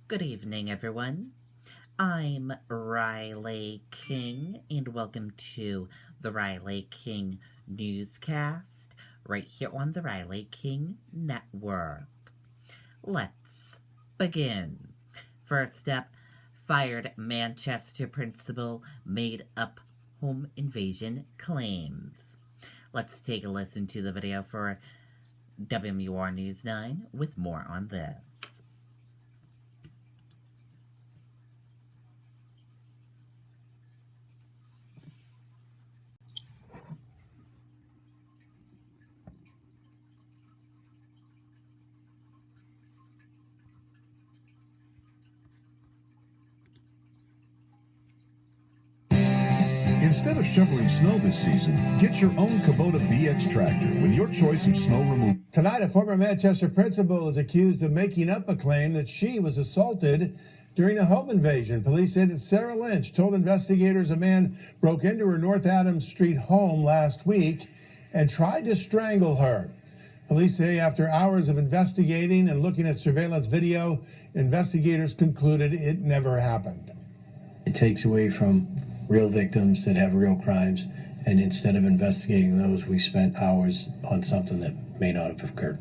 Good evening, everyone. I'm Riley King, and welcome to the Riley King Newscast, right here on the Riley King Network. Let's begin. First up, fired Manchester principal made up home invasion claims. Let's take a listen to the video for WMUR News 9 with more on this. Instead of shoveling snow this season, get your own Kubota BX tractor with your choice of snow removal. Tonight, a former Manchester principal is accused of making up a claim that she was assaulted during a home invasion. Police say that Sarah Lynch told investigators a man broke into her North Adams Street home last week and tried to strangle her. Police say after hours of investigating and looking at surveillance video, investigators concluded it never happened. It takes away from real victims that have real crimes, and instead of investigating those, we spent hours on something that may not have occurred.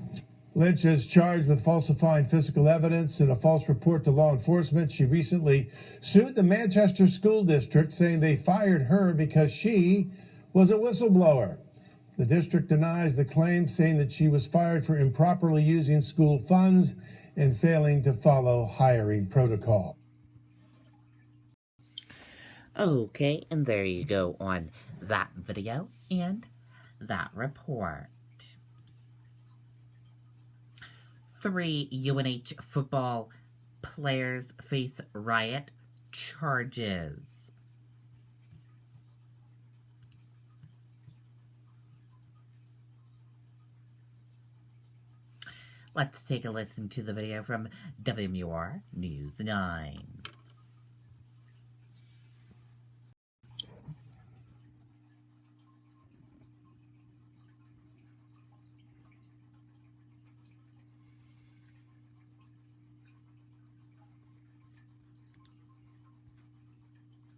Lynch is charged with falsifying physical evidence and a false report to law enforcement. She recently sued the Manchester School District, saying they fired her because she was a whistleblower. The district denies the claim, saying that she was fired for improperly using school funds and failing to follow hiring protocol. Okay, and there you go on that video and that report. 3 UNH football players face riot charges. Let's take a listen to the video from WMUR News 9.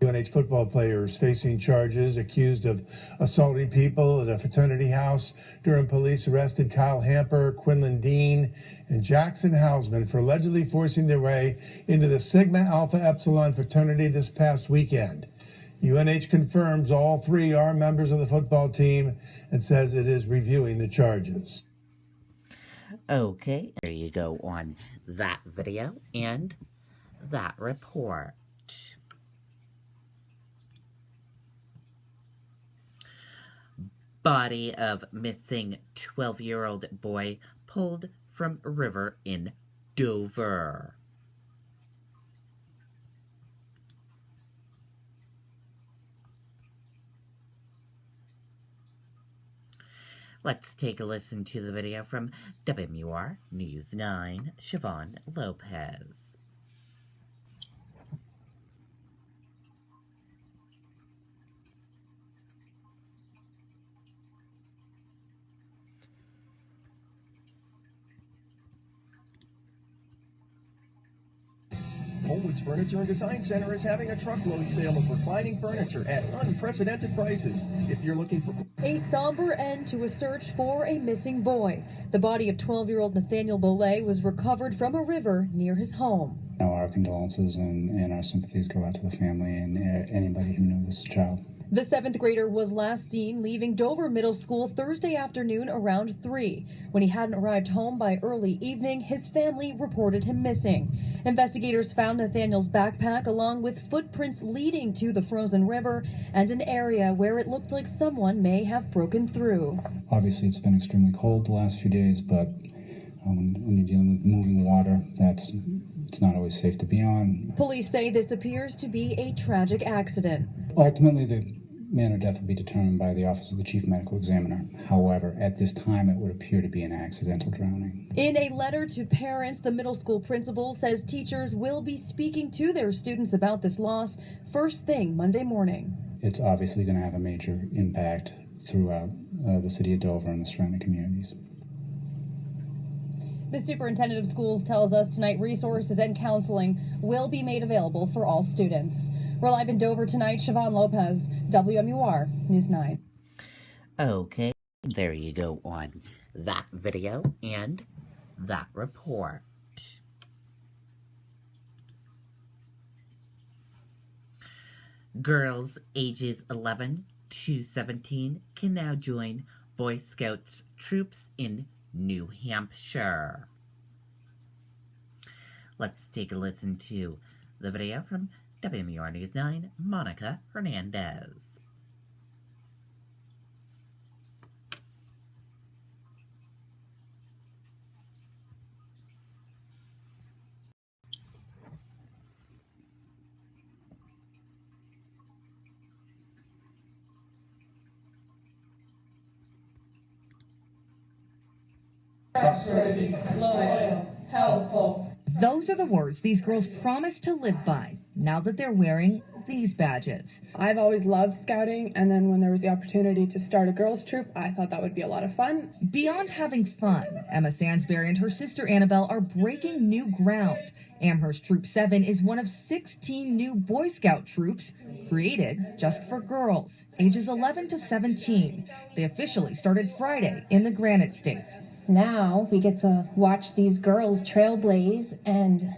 UNH football players facing charges, accused of assaulting people at a fraternity house. Durham police arrested Kyle Hamper, Quinlan Dean, and Jackson Hausman for allegedly forcing their way into the Sigma Alpha Epsilon fraternity this past weekend. UNH confirms all 3 are members of the football team and says it is reviewing the charges. Okay, there you go on that video and that report. Body of missing 12-year-old boy pulled from river in Dover. Let's take a listen to the video from WMUR News 9, Siobhan Lopez. Homewood's Furniture and Design Center is having a truckload sale of reclining furniture at unprecedented prices. If you're looking for a somber end to a search for a missing boy. The body of 12-year-old Nathaniel Bollet was recovered from a river near his home. Our condolences and our sympathies go out to the family and anybody who knew this child. The 7th grader was last seen leaving Dover Middle School Thursday afternoon around 3. When he hadn't arrived home by early evening, his family reported him missing. Investigators found Nathaniel's backpack along with footprints leading to the frozen river and an area where it looked like someone may have broken through. Obviously, it's been extremely cold the last few days, but when you're dealing with moving water, it's not always safe to be on. Police say this appears to be a tragic accident. Ultimately, the manner of death will be determined by the Office of the Chief Medical Examiner. However, at this time, it would appear to be an accidental drowning. In a letter to parents, the middle school principal says teachers will be speaking to their students about this loss first thing Monday morning. It's obviously going to have a major impact throughout the city of Dover and the surrounding communities. The superintendent of schools tells us tonight resources and counseling will be made available for all students. We're live in Dover tonight. Siobhan Lopez, WMUR News 9. Okay, there you go on that video and that report. Girls ages 11 to 17 can now join Boy Scouts troops in New Hampshire. Let's take a listen to the video from WMUR News 9, Monica Hernandez. Loyal, helpful. Those are the words these girls promise to live by now that they're wearing these badges. I've always loved scouting, and then when there was the opportunity to start a girls' troop, I thought that would be a lot of fun. Beyond having fun, Emma Sansbury and her sister Annabelle are breaking new ground. Amherst Troop 7 is one of 16 new Boy Scout troops created just for girls, ages 11 to 17. They officially started Friday in the Granite State. Now we get to watch these girls trailblaze and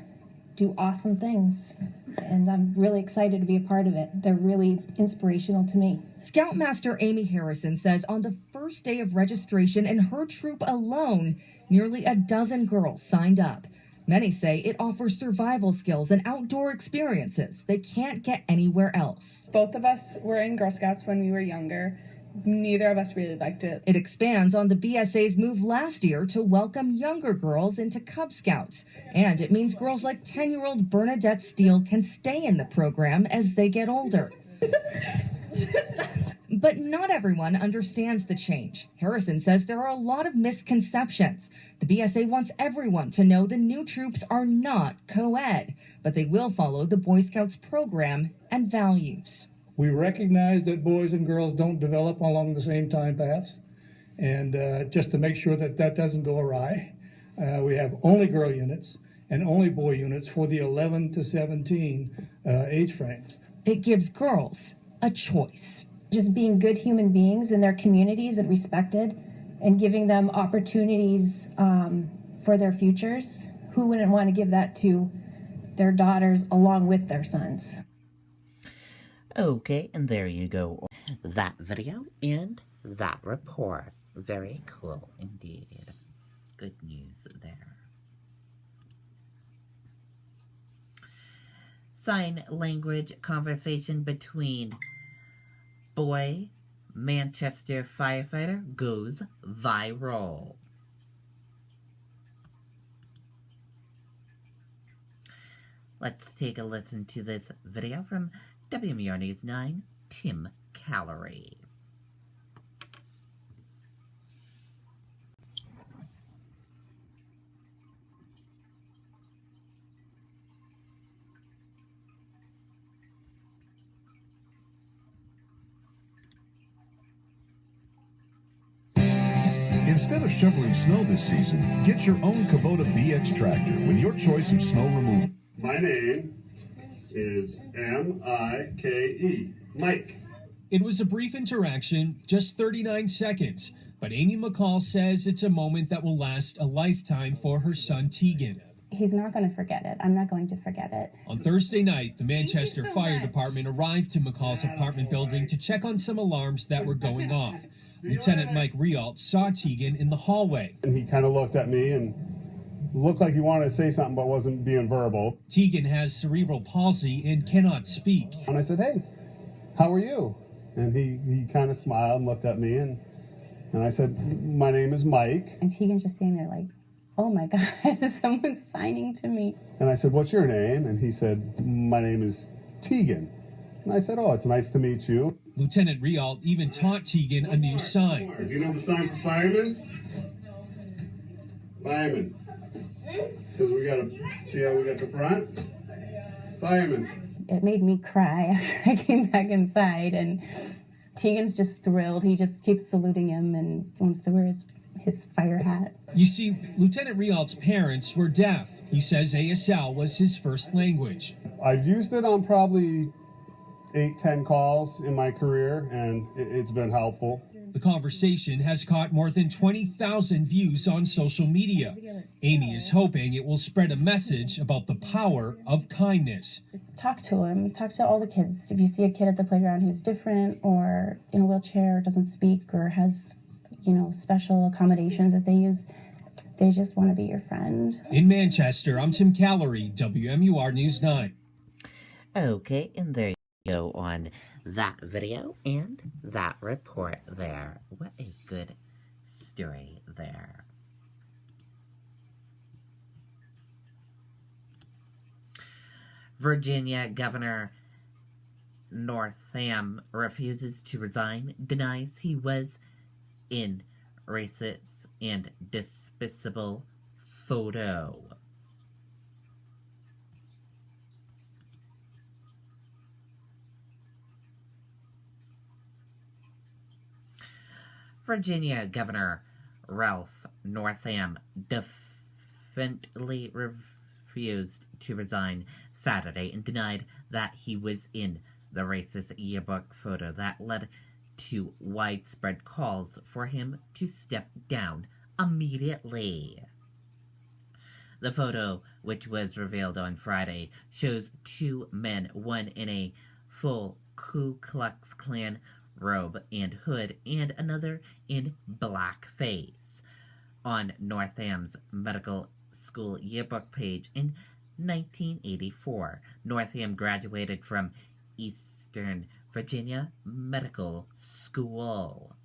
do awesome things. And I'm really excited to be a part of it. They're really inspirational to me. Scoutmaster Amy Harrison says on the first day of registration in her troop alone, nearly a dozen girls signed up. Many say it offers survival skills and outdoor experiences they can't get anywhere else. Both of us were in Girl Scouts when we were younger. Neither of us really liked it. It expands on the BSA's move last year to welcome younger girls into Cub Scouts. And it means girls like 10-year-old Bernadette Steele can stay in the program as they get older. But not everyone understands the change. Harrison says there are a lot of misconceptions. The BSA wants everyone to know the new troops are not co-ed, but they will follow the Boy Scouts program and values. We recognize that boys and girls don't develop along the same time paths, and just to make sure that that doesn't go awry, we have only girl units and only boy units for the 11 to 17 age frames. It gives girls a choice. Just being good human beings in their communities and respected and giving them opportunities for their futures. Who wouldn't want to give that to their daughters along with their sons? Okay, and there you go. That video and that report. Very cool indeed. Good news there. Sign language conversation between boy Manchester firefighter goes viral. Let's take a listen to this video from WMUR News 9, Tim Callery. Instead of shoveling snow this season, get your own Kubota BX tractor with your choice of snow removal. My name is M-I-K-E, Mike. It was a brief interaction, just 39 seconds, but Amy McCall says it's a moment that will last a lifetime for her son Tegan. He's not going to forget it. I'm not going to forget it. On Thursday night, the Manchester Fire Department arrived to McCall's apartment building to check on some alarms that were going off. Lieutenant Mike Rialt saw Tegan in the hallway. And he kind of looked at me and looked like he wanted to say something but wasn't being verbal. Tegan has cerebral palsy and cannot speak. And I said, "Hey, how are you?" And he kind of smiled and looked at me and I said, "My name is Mike." And Tegan's just sitting there like, oh my God, someone's signing to me. And I said, "What's your name?" And he said, "My name is Tegan." And I said, "Oh, it's nice to meet you." Lieutenant Rialt even taught Tegan a new sign. Do you know the sign for fireman? Fireman. Because we got to see how we got the front? Fireman. It made me cry after I came back inside, and Tegan's just thrilled. He just keeps saluting him and wants to wear his fire hat. You see, Lieutenant Rialt's parents were deaf. He says ASL was his first language. I've used it on probably 8-10 calls in my career, and it's been helpful. The conversation has caught more than 20,000 views on social media. Amy is hoping it will spread a message about the power of kindness. Talk to him. Talk to all the kids. If you see a kid at the playground who's different or in a wheelchair or doesn't speak or has, special accommodations that they use, they just want to be your friend. In Manchester, I'm Tim Callery, WMUR News 9. Okay, and there you go on that video and that report there. What a good story there. Virginia Governor Northam refuses to resign, denies he was in racist and despicable photo. Virginia Governor Ralph Northam defiantly refused to resign Saturday and denied that he was in the racist yearbook photo that led to widespread calls for him to step down immediately. The photo, which was revealed on Friday, shows two men, one in a full Ku Klux Klan robe and hood, and another in blackface. On Northam's medical school yearbook page in 1984, Northam graduated from Eastern Virginia Medical School.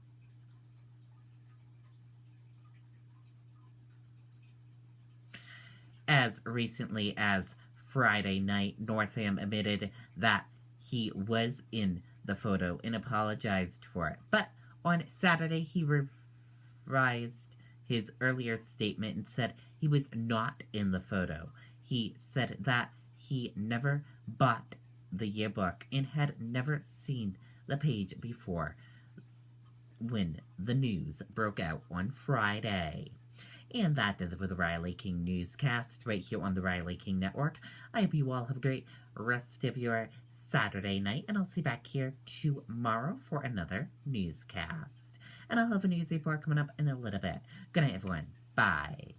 As recently as Friday night, Northam admitted that he was in the photo and apologized for it. But on Saturday, he revised his earlier statement and said he was not in the photo. He said that he never bought the yearbook and had never seen the page before when the news broke out on Friday. And that does it for the Riley King Newscast right here on the Riley King Network. I hope you all have a great rest of your Saturday night, and I'll see you back here tomorrow for another newscast. And I'll have a news report coming up in a little bit. Good night, everyone. Bye.